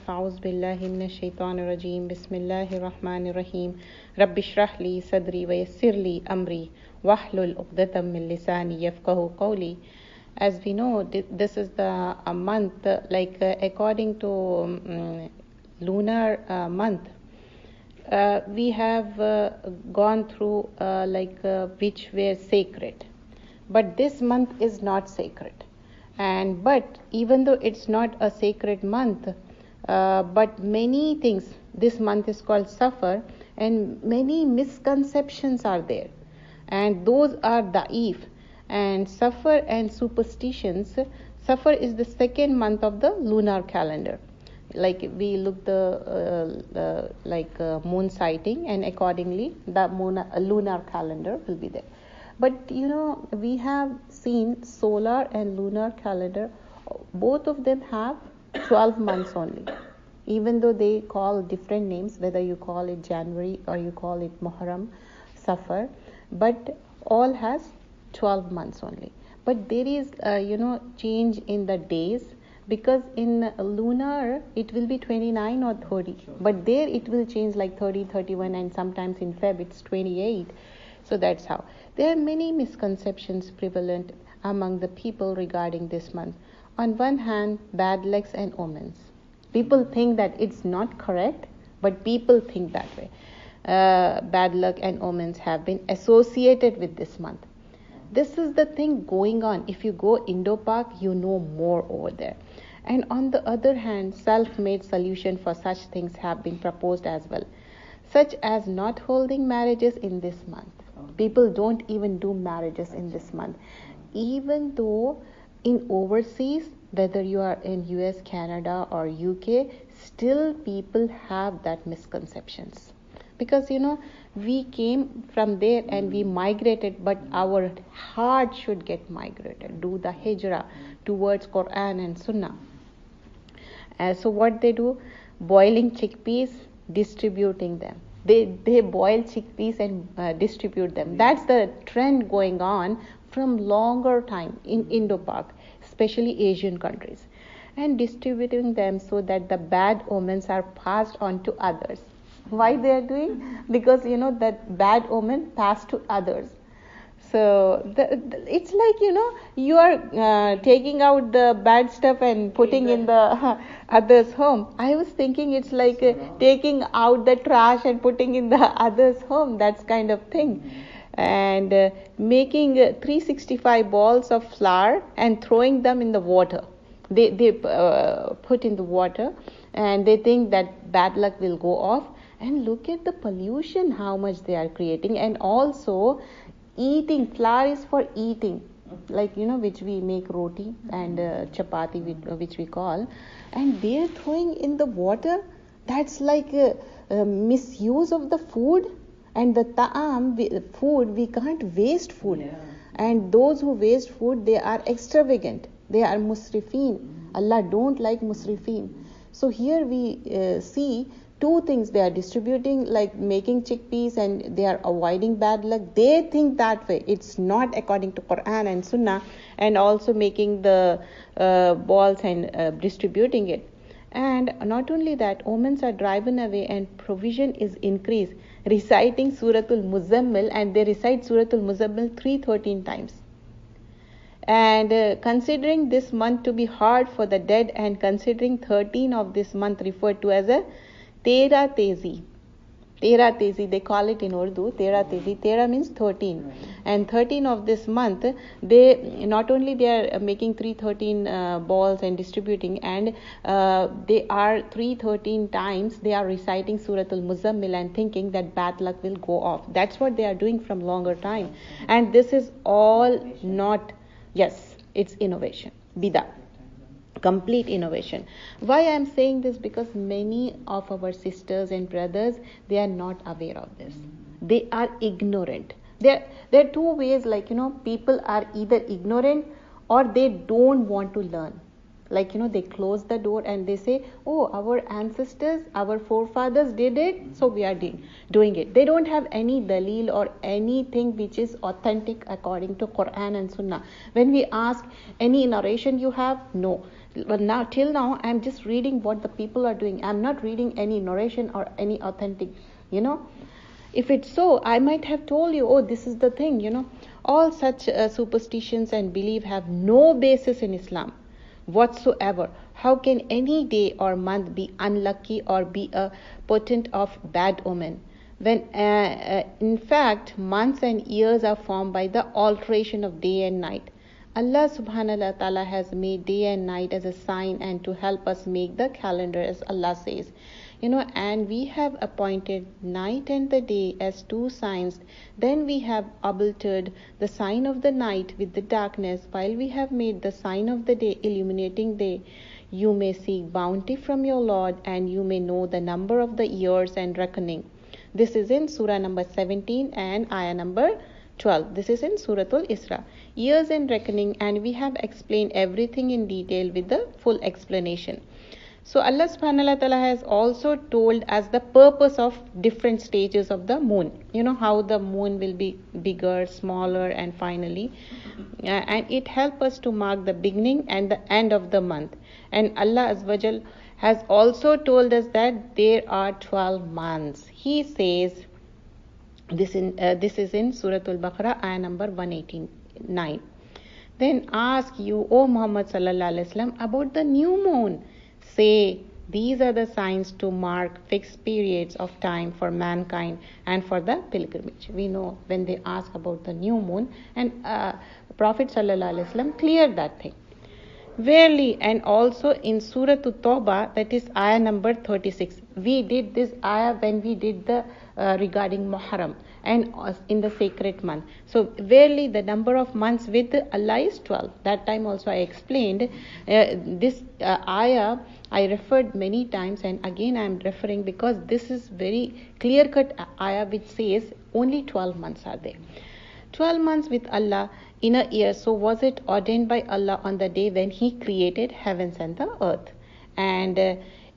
أعوذ بالله من الشيطان الرجيم بسم الله الرحمن الرحيم رب اشرح لي صدري ويسر لي أمري واحلل عقدة من لساني يفقهوا قولي. As we know, this is the a month, according to lunar month, we have gone through which were sacred, but this month is not sacred. And but even though it's not a sacred month, but many things, this month is called Safar, and many misconceptions are there, and those are da'if. And Safar and superstitions, Safar is the second month of the lunar calendar. Like we look the moon sighting, and accordingly the lunar calendar will be there. But we have seen solar and lunar calendar, both of them have 12 months only. Even though they call different names, whether you call it January or you call it Muharram, Safar, but all has 12 months only. But there is change in the days, because in lunar it will be 29 or 30, but there it will change like 30, 31, and sometimes in Feb it's 28. So that's how. There are many misconceptions prevalent among the people regarding this month. On one hand, bad lucks and omens. People think that it's not correct, but people think that way. Bad luck and omens have been associated with this month. This is the thing going on. If you go Indo-Pak, you know more over there. And on the other hand, self-made solution for such things have been proposed as well, such as not holding marriages in this month. People don't even do marriages in this month, even though in overseas, whether you are in US, Canada or UK, still people have that misconceptions, because we came from there and we migrated, but our heart should get migrated, do the hijrah towards Quran and Sunnah. So what they do, boiling chickpeas, distributing them. They boil chickpeas and distribute them. That's the trend going on from longer time in Indo-Pak, especially Asian countries, and distributing them so that the bad omens are passed on to others. Why they are doing? Because that bad omen passed to others. So it's like you are taking out the bad stuff and putting in the other's home. I was thinking it's like taking out the trash and putting in the other's home. That's kind of thing. And making 365 balls of flour and throwing them in the water. They put in the water, and they think that bad luck will go off. And look at the pollution, how much they are creating. And also eating, flour is for eating, which we make roti and chapati, which we call, and they are throwing in the water. That's like a misuse of the food. And the ta'am, food, we can't waste food. Yeah. And those who waste food, they are extravagant. They are musrifin. Allah don't like musrifin. So here we see two things. They are distributing, like making chickpeas, and they are avoiding bad luck. They think that way. It's not according to Quran and Sunnah. And also making the balls and distributing it. And not only that, omens are driven away and provision is increased. Reciting Suratul Muzammil, and they recite Suratul Muzammil 313 times. And considering this month to be hard for the dead, and considering 13 of this month referred to as a Tera Tezi. Tera Tezi, they call it in Urdu, Tera Tezi. Tera means 13. And 13 of this month, they not only they are making 313 balls and distributing, and they are 313 times, they are reciting Suratul Muzammil and thinking that bad luck will go off. That's what they are doing from longer time. And this is all not, yes, it's innovation. Bidah. Complete innovation. Why I am saying this? Because many of our sisters and brothers, they are not aware of this. They are ignorant. There are two ways, people are either ignorant or they don't want to learn. They close the door and they say, oh, our ancestors, our forefathers did it, so we are doing it. They don't have any dalil or anything which is authentic according to Quran and Sunnah. When we ask any narration you have, no. But now, till now, I'm just reading what the people are doing. I'm not reading any narration or any authentic, If it's so, I might have told you, oh, this is the thing. All such superstitions and belief have no basis in Islam whatsoever. How can any day or month be unlucky or be a portent of bad omen? When in fact, months and years are formed by the alteration of day and night. Allah subhanahu wa ta'ala has made day and night as a sign and to help us make the calendar, as Allah says. And we have appointed night and the day as two signs. Then we have altered the sign of the night with the darkness, while we have made the sign of the day illuminating day. You may seek bounty from your Lord, and you may know the number of the years and reckoning. This is in Surah number 17 and Ayah number 12. This is in Suratul Isra. Years and reckoning, and we have explained everything in detail with the full explanation. So Allah subhanahu wa ta'ala has also told us the purpose of different stages of the moon. How the moon will be bigger, smaller, and finally. And it helps us to mark the beginning and the end of the month. And Allah Azza has also told us that there are 12 months. He says, this is in Suratul Baqarah, ayah number 189. Then ask you, O Muhammad sallallahu alaihi wasallam, about the new moon. Say, these are the signs to mark fixed periods of time for mankind and for the pilgrimage. We know when they ask about the new moon, and Prophet sallallahu alaihi wasallam cleared that thing. Verily, and also in Surah Tawbah, that is ayah number 36. We did this ayah when we did the regarding Muharram and in the sacred month. So verily the number of months with Allah is 12. That time also I explained this ayah. I referred many times, and again I am referring because this is very clear-cut ayah which says only 12 months are there. 12 months with Allah in a year. So was it ordained by Allah on the day when He created heavens and the earth. And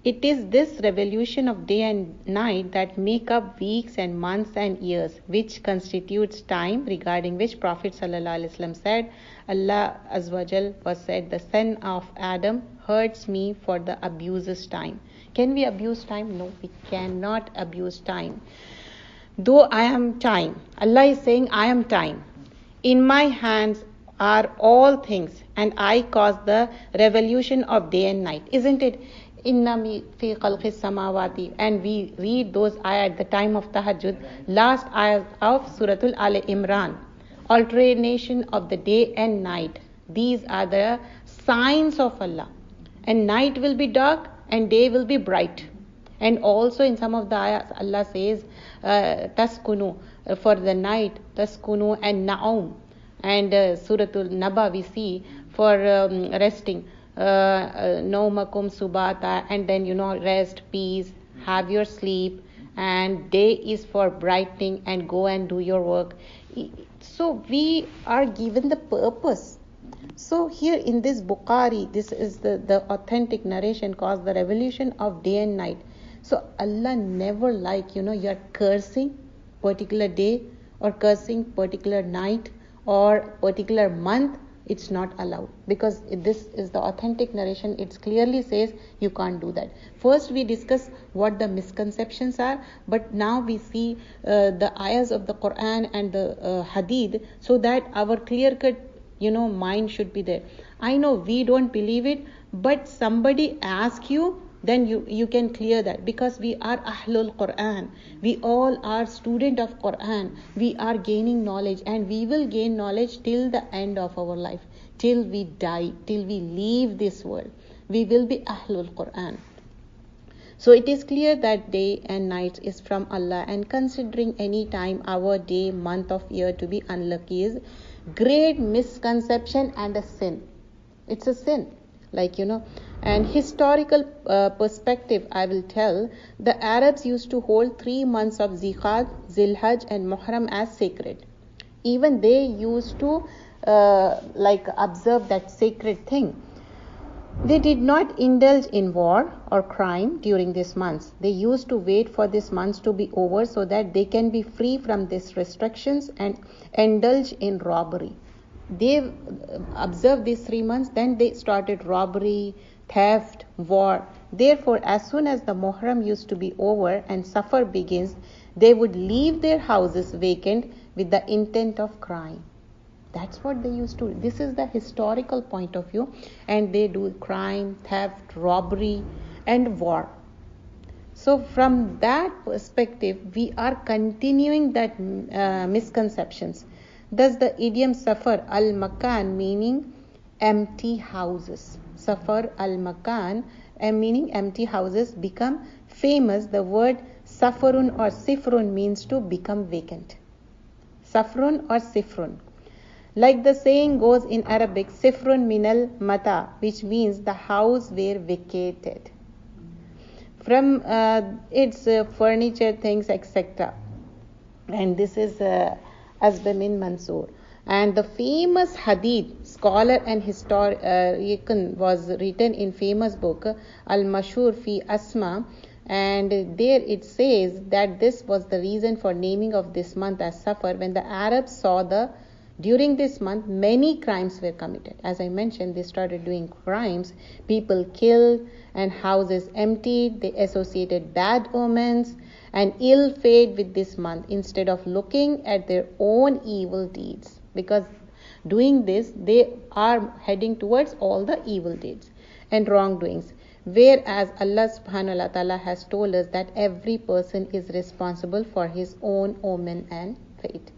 it is this revolution of day and night that make up weeks and months and years, which constitutes time, regarding which Prophet ﷺ said, Allah Azza was said, the son of Adam hurts me for the abuses time. Can we abuse time? No, we cannot abuse time. Though I am time, Allah is saying, I am time. In my hands are all things, and I cause the revolution of day and night. Isn't it? Inna fi khalqis samawati, and we read those ayah at the time of tahajjud, last ayah of Suratul Al Imran. Alternation of the day and night. These are the signs of Allah. And night will be dark and day will be bright. And also in some of the ayahs, Allah says, taskunu, for the night, taskunu and na'um. And Suratul Naba we see for resting, naumakum subata, and then rest, peace, have your sleep, and day is for brightening and go and do your work. So we are given the purpose. So here in this Bukhari, this is the authentic narration, caused the revolution of day and night. So Allah never you're cursing particular day or cursing particular night or particular month. It's not allowed, because this is the authentic narration. It clearly says you can't do that. First we discuss what the misconceptions are, but now we see the ayahs of the Quran and the hadith, so that our clear-cut mind should be there. I know we don't believe it, but somebody ask you, then you can clear that, because we are Ahlul Quran. We all are student of Quran. We are gaining knowledge, and we will gain knowledge till the end of our life, till we die, till we leave this world. We will be Ahlul Quran. So it is clear that day and night is from Allah, and considering any time, hour, day, month of year to be unlucky is great misconception and a sin. It's a sin. And historical perspective, I will tell, the Arabs used to hold 3 months of Zilhaj, Zilhaj and Muharram as sacred. Even they used to observe that sacred thing. They did not indulge in war or crime during these months. They used to wait for these months to be over so that they can be free from these restrictions and indulge in robbery. They observed these 3 months, then they started robbery, theft, war. Therefore, as soon as the Muharram used to be over and Safar begins, they would leave their houses vacant with the intent of crime. That's what they used to do. This is the historical point of view, and they do crime, theft, robbery, and war. So from that perspective, we are continuing that misconceptions. Thus the idiom Safar al-Makan meaning empty houses. Safar al-Makan meaning empty houses become famous. The word Safarun or Sifrun means to become vacant. Safrun or Sifrun. Like the saying goes in Arabic, Sifrun minal mata, which means the house were vacated. From its furniture, things, etc. And this is Azbamin Mansoor. And the famous hadith scholar and historian was written in famous book Al-Mashhur fi Asma, and there it says that this was the reason for naming of this month as Safar. When the Arabs saw during this month many crimes were committed. As I mentioned, they started doing crimes, people killed and houses emptied. They associated bad omens and ill fate with this month instead of looking at their own evil deeds, because doing this they are heading towards all the evil deeds and wrongdoings, whereas Allah subhanahu wa ta'ala has told us that every person is responsible for his own omen and fate.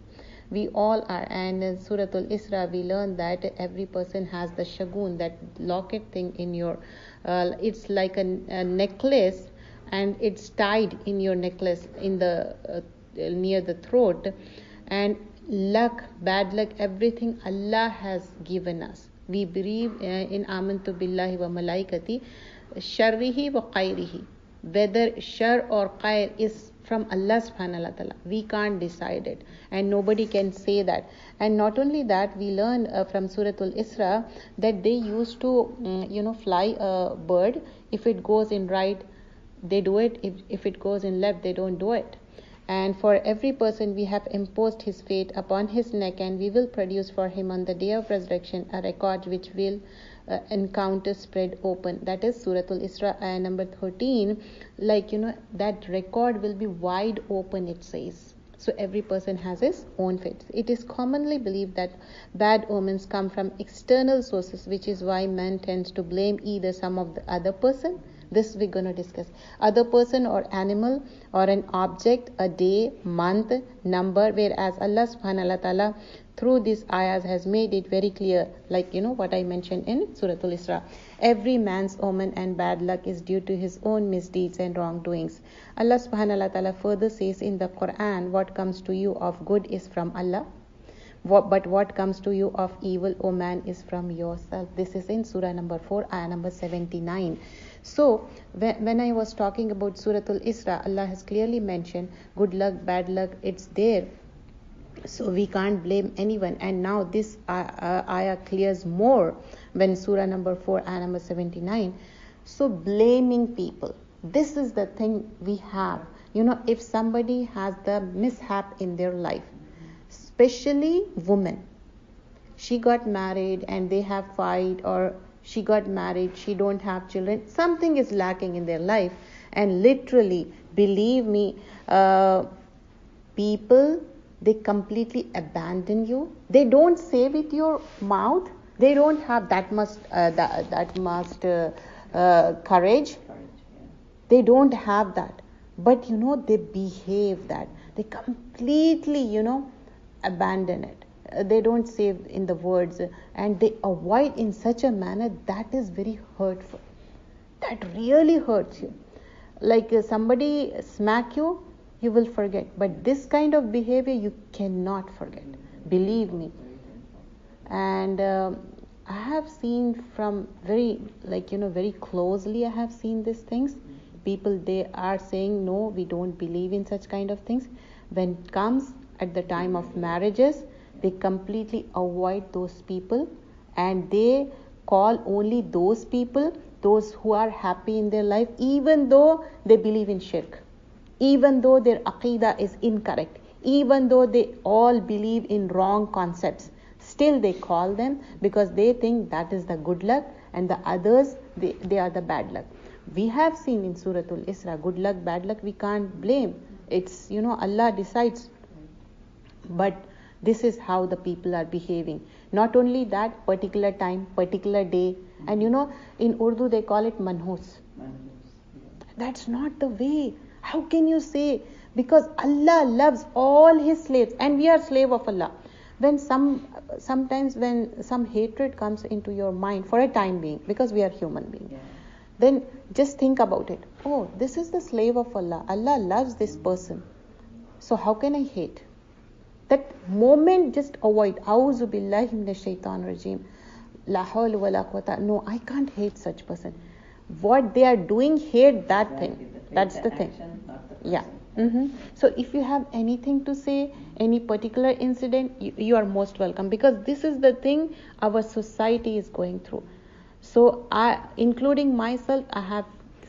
We all are, and in Surah Al-Isra we learn that every person has the shagun, that locket thing in your it's like a necklace, and it's tied in your necklace in the near the throat, and luck, bad luck, everything Allah has given us. We believe in amantu billahi wa malaikati sharrihi wa khairihi, whether shar or khair is from Allah subhanahu wa ta'ala. We can't decide it, and nobody can say that. And not only that, we learn from Surah Al-Isra that they used to fly a bird. If it goes in right, they do it. If it goes in left, they don't do it. And for every person we have imposed his fate upon his neck, and we will produce for him on the day of resurrection a record which will encounter spread open. That is Surah Al-Isra number 13. That record will be wide open, it says. So every person has his own fate. It is commonly believed that bad omens come from external sources, which is why man tends to blame either some of the other person. This we're going to discuss. Other person or animal or an object, a day, month, number, whereas Allah subhanahu wa ta'ala through these ayahs has made it very clear, what I mentioned in Surah Al-Isra. Every man's omen and bad luck is due to his own misdeeds and wrongdoings. Allah subhanahu wa ta'ala further says in the Quran, what comes to you of good is from Allah, but what comes to you of evil, O man, is from yourself. This is in Surah number 4, ayah number 79. So when I was talking about Surah Al-Isra, Allah has clearly mentioned good luck, bad luck, it's there. So we can't blame anyone. And now this ayah clears more when Surah number 4, ayah number 79. So blaming people, this is the thing we have. If somebody has the mishap in their life, especially women, she got married and they have fight, or she got married, she don't have children, something is lacking in their life, and literally, believe me, people, they completely abandon you. They don't say with your mouth. They don't have that much courage. They don't have that. But they behave that. They completely, abandon it. They don't say in the words, and they avoid in such a manner that is very hurtful. That really hurts you. Like somebody smack you, you will forget. But this kind of behavior you cannot forget. Believe me. And I have seen from very closely, I have seen these things. People, they are saying, no, we don't believe in such kind of things. When it comes at the time of marriages, they completely avoid those people, and they call only those people, those who are happy in their life, even though they believe in shirk, even though their aqidah is incorrect, even though they all believe in wrong concepts. Still they call them because they think that is the good luck and the others, they are the bad luck. We have seen in Suratul Isra, good luck, bad luck, we can't blame. It's, Allah decides. But this is how the people are behaving. Not only that, particular time, particular day. And in Urdu they call it manhus. That's not the way. How can you say? Because Allah loves all His slaves, and we are slave of Allah. When sometimes when some hatred comes into your mind for a time being, because we are human beings, then just think about it. Oh, this is the slave of Allah. Allah loves this person. So how can I hate? That moment, just avoid. A'udhu billahi minash shaitan rajim. La hawla wa la quwwata. No, I can't hate such person. What they are doing, hate that thing. That's the thing. Yeah. So if you have anything to say, any particular incident, you are most welcome, because this is the thing our society is going through. So including myself, I have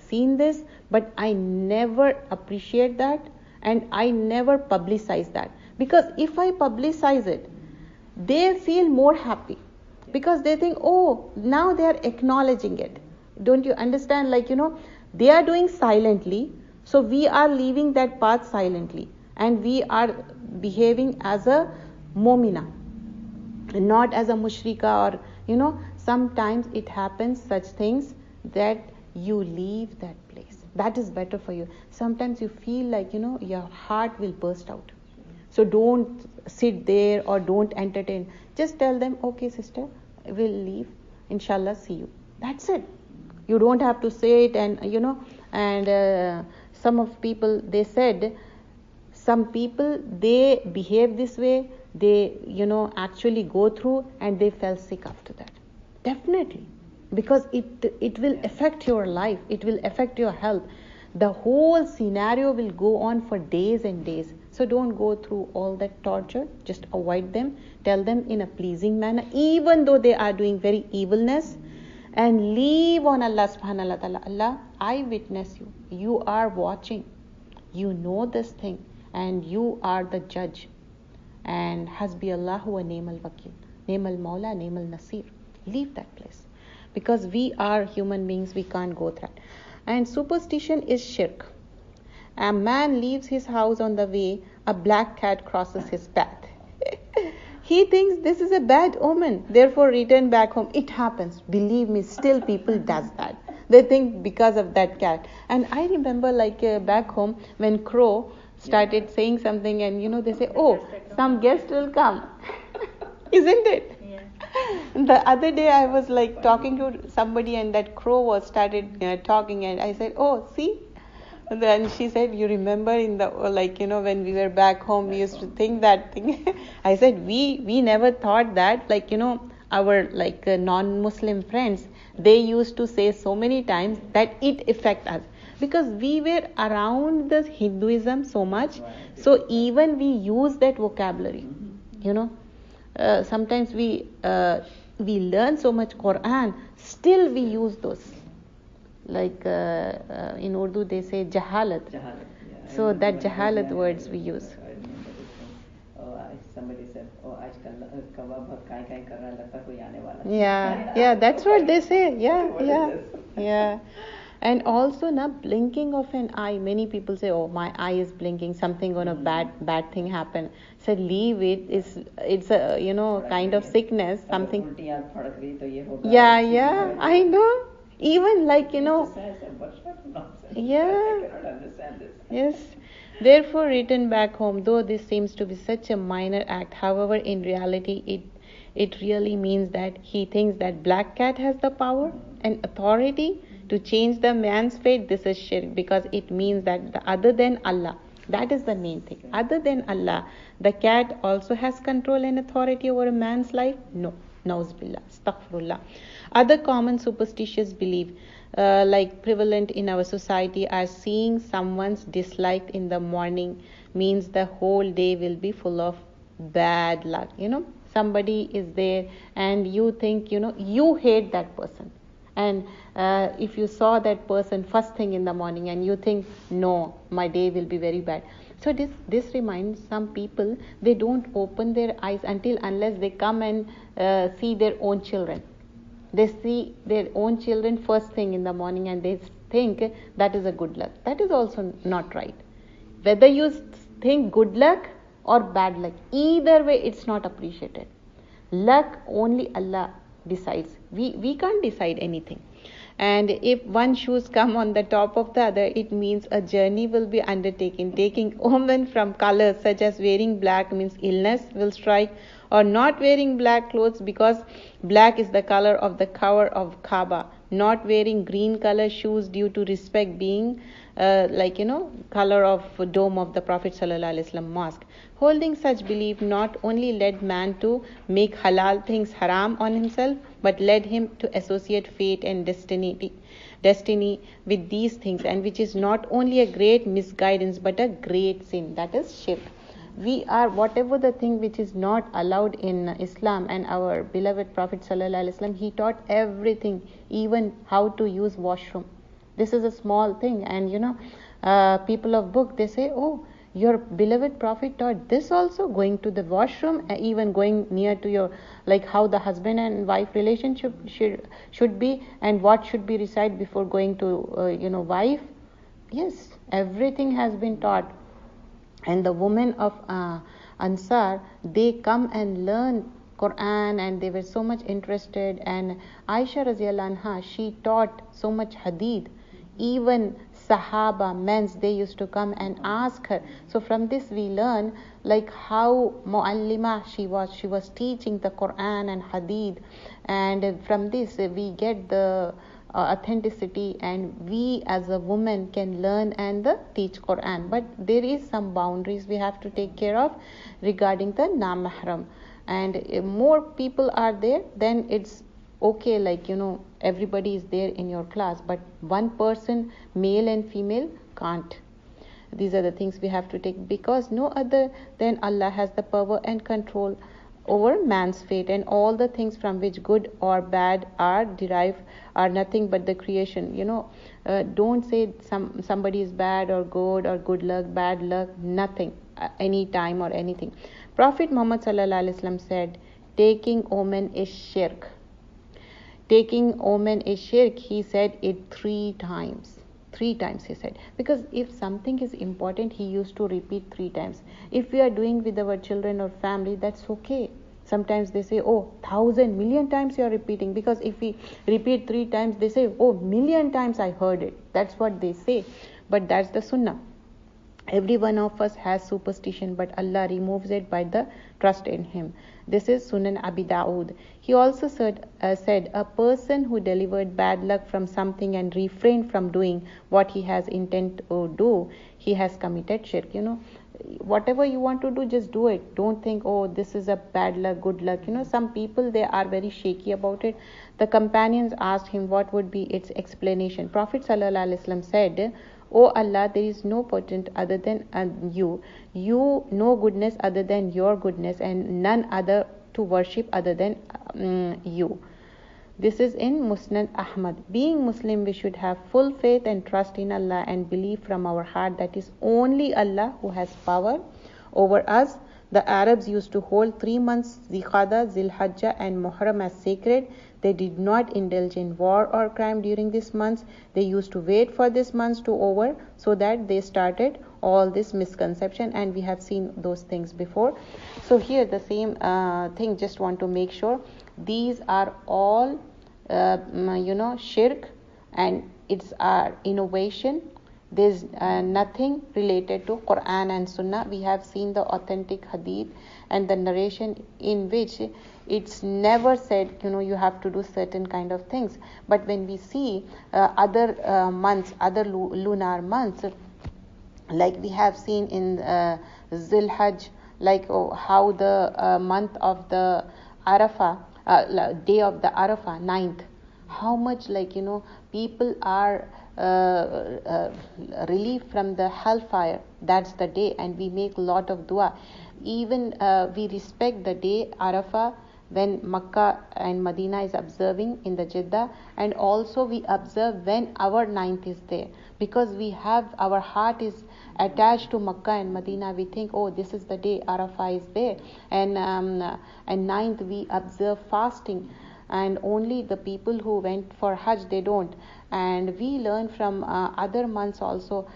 seen this, but I never appreciate that, and I never publicize that, because if I publicize it, they feel more happy, because they think, oh, now they are acknowledging it. Don't you understand? They are doing silently, so we are leaving that path silently, and we are behaving as a momina, not as a mushrika, or sometimes it happens such things that you leave that place. That is better for you. Sometimes you feel like your heart will burst out. So don't sit there or don't entertain. Just tell them, okay sister, we'll leave, inshallah, see you. That's it. You don't have to say it. And some of people, they said, some people, they behave this way, they actually go through, and they fell sick after that. Definitely, because it will affect your life, it will affect your health. The whole scenario will go on for days and days. So don't go through all that torture. Just avoid them. Tell them in a pleasing manner, even though they are doing very evilness, and leave on Allah subhanahu wa ta'ala. Allah, I witness you. You are watching. You know this thing, and you are the judge. And hasbi Allahu wa ni'mal wakil. Ni'mal Mawla, ni'mal Nasir. Leave that place, because we are human beings, we can't go through that. And superstition is shirk. A man leaves his house on the way, a black cat crosses his path. He thinks this is a bad omen, therefore return back home. It happens, believe me, still people does that. They think because of that cat. And I remember back home when crow started saying something, and they say, oh, some guest will come. Isn't it? The other day I was talking to somebody, and that crow started talking, and I said, oh, see? And then she said, you remember in the when we were back home, we used to think that thing. I said, we never thought that, our non-Muslim friends, they used to say so many times that it affect us, because we were around the Hinduism so much. So even we use that vocabulary, sometimes we learn so much Quran, still we use those. In Urdu they say jahalat. So that jahalat words we use. Somebody said, oh, yeah, that's what they say. Yeah. And also blinking of an eye. Many people say, oh, my eye is blinking, something gonna bad thing happen. So leave it. It's a kind of sickness, something. Yeah, I know. Even yeah. Yes. Therefore return back home. Though this seems to be such a minor act, however, in reality it really means that he thinks that black cat has the power and authority to change the man's fate. This is shirk, because it means that other than Allah, that is the main thing. Other than Allah, the cat also has control and authority over a man's life? No. Nauzubillah, astaghfirullah. Other common superstitious belief, prevalent in our society, are seeing someone's disliked in the morning means the whole day will be full of bad luck. Somebody is there and you think, you hate that person. And if you saw that person first thing in the morning and you think, no, my day will be very bad. So this reminds some people, they don't open their eyes unless they come and see their own children. They see their own children first thing in the morning and they think that is a good luck. That is also not right. Whether you think good luck or bad luck, either way it's not appreciated. Luck only Allah decides. We can't decide anything. And if one shoes come on the top of the other, it means a journey will be undertaken, taking omen from colors such as wearing black means illness will strike, or not wearing black clothes because black is the color of the cover of Kaaba, not wearing green color shoes due to respect being color of dome of the Prophet ﷺ mosque. Holding such belief not only led man to make halal things haram on himself, but led him to associate fate and destiny with these things, and which is not only a great misguidance but a great sin, that is shirk. We are whatever the thing which is not allowed in Islam, and our beloved Prophet ﷺ, he taught everything, even how to use washroom. This is a small thing, and people of book, they say, oh, your beloved Prophet taught this also, going to the washroom, even going near to your, like how the husband and wife relationship should be, and what should be recited before going to wife. Yes, everything has been taught. And the women of Ansar, they come and learn Quran, and they were so much interested. And Aisha Raziallahu Anha, she taught so much hadith. Even Sahaba, men's, they used to come and ask her. So from this we learn like how Muallima she was teaching the Quran and hadith, and from this we get the authenticity, and we as a woman can learn and teach Quran. But there is some boundaries we have to take care of regarding the namahram, and if more people are there, then it's okay, everybody is there in your class, but one person, male and female, can't. These are the things we have to take, because no other than Allah has the power and control over man's fate, and all the things from which good or bad are derived are nothing but the creation. Don't say somebody is bad or good luck, bad luck, nothing, any time or anything. Prophet Muhammad ﷺ said, taking omen is shirk. Taking omen is shirk. He said it 3 times. 3 times he said, because if something is important, he used to repeat 3 times. If we are doing with our children or family, that's okay. Sometimes they say, oh, 1,000 million times you are repeating, because if we repeat 3 times, they say, oh, million times I heard it. That's what they say. But that's the sunnah. Every one of us has superstition, but Allah removes it by the trust in Him. This is Sunan Abi Dawood. He also said, a person who delivered bad luck from something and refrained from doing what he has intent to do, he has committed shirk. Whatever you want to do, just do it. Don't think, oh, this is a bad luck, good luck. Some people, they are very shaky about it. The companions asked him what would be its explanation. Prophet ﷺ said, O Allah, there is no potent other than you. You know goodness other than your goodness, and none other to worship other than you. This is in Musnad Ahmad. Being Muslim, we should have full faith and trust in Allah and believe from our heart that is only Allah who has power over us. The Arabs used to hold 3 months, Zilqa'dah, Zilhajjah and Muharram as sacred. They did not indulge in war or crime during these months. They used to wait for these months to over, so that they started all this misconception, and we have seen those things before. So here the same thing, just want to make sure these are all shirk, and it's our innovation. There's nothing related to Quran and Sunnah. We have seen the authentic hadith and the narration in which it's never said, you have to do certain kind of things. But when we see other months, other lunar months, like we have seen in Zilhajj, how the month of the Arafah, day of the Arafah, 9th, how much people are relieved from the hellfire. That's the day, and we make a lot of dua. Even we respect the day Arafah when Makkah and Medina is observing in the Jeddah, and also we observe when our 9th is there, because we have, our heart is attached to Makkah and Medina. We think, oh, this is the day Arafah is there, and 9th we observe fasting. and only the people who went for Hajj, they don't. And we learn from other months also.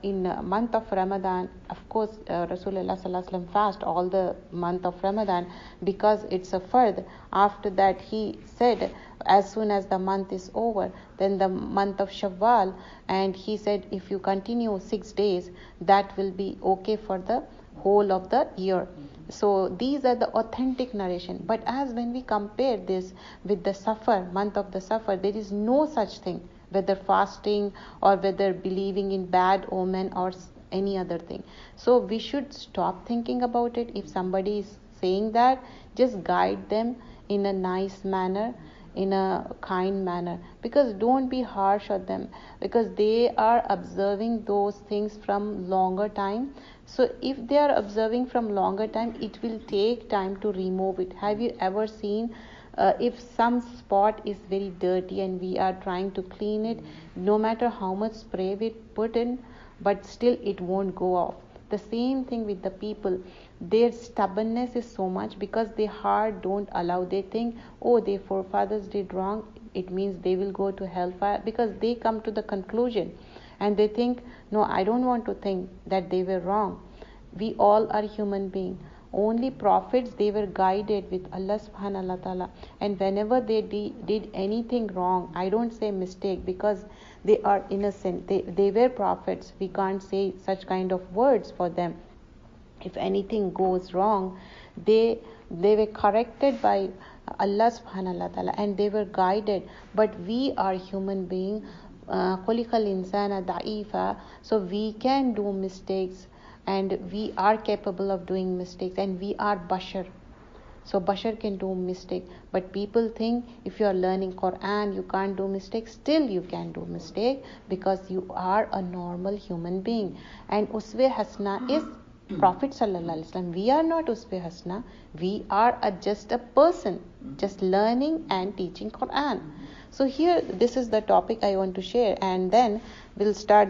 In month of Ramadan, of course, Rasulullah sallallahu alaihi wasallam fast all the month of Ramadan because it's a fard. After that, he said, as soon as the month is over, then the month of Shawwal, and he said, if you continue 6 days, that will be okay for the whole of the year. So these are the authentic narration. But as when we compare this with the Safar, month of the Safar, there is no such thing, whether fasting or whether believing in bad omen or any other thing. So we should stop thinking about it. If somebody is saying that, just guide them in a nice manner, in a kind manner, because don't be harsh on them, because they are observing those things from longer time. So if they are observing from longer time, it will take time to remove it. Have you ever seen if some spot is very dirty and we are trying to clean it, no matter how much spray we put in, but still it won't go off? The same thing with the people. Their stubbornness is so much because their heart don't allow. They think, oh, their forefathers did wrong, it means they will go to hellfire, because they come to the conclusion and they think, no, I don't want to think that they were wrong. We all are human beings. Only prophets, they were guided with Allah subhanahu wa ta'ala, and whenever they did anything wrong, I don't say mistake because they are innocent, they were prophets, we can't say such kind of words for them. If anything goes wrong, they were corrected by Allah subhanahu wa ta'ala and they were guided. But we are human beings, khuliqal insana da'ifa, so we can do mistakes, and we are capable of doing mistakes, and we are bashar. So bashar can do mistake, but people think if you are learning Quran, you can't do mistakes. Still you can do mistake because you are a normal human being. And Uswe Hasna is Prophet sallallahu alaihi wasallam. We are not Uswe Hasna. We are just a person, just learning and teaching Quran. So here, this is the topic I want to share, and then we'll start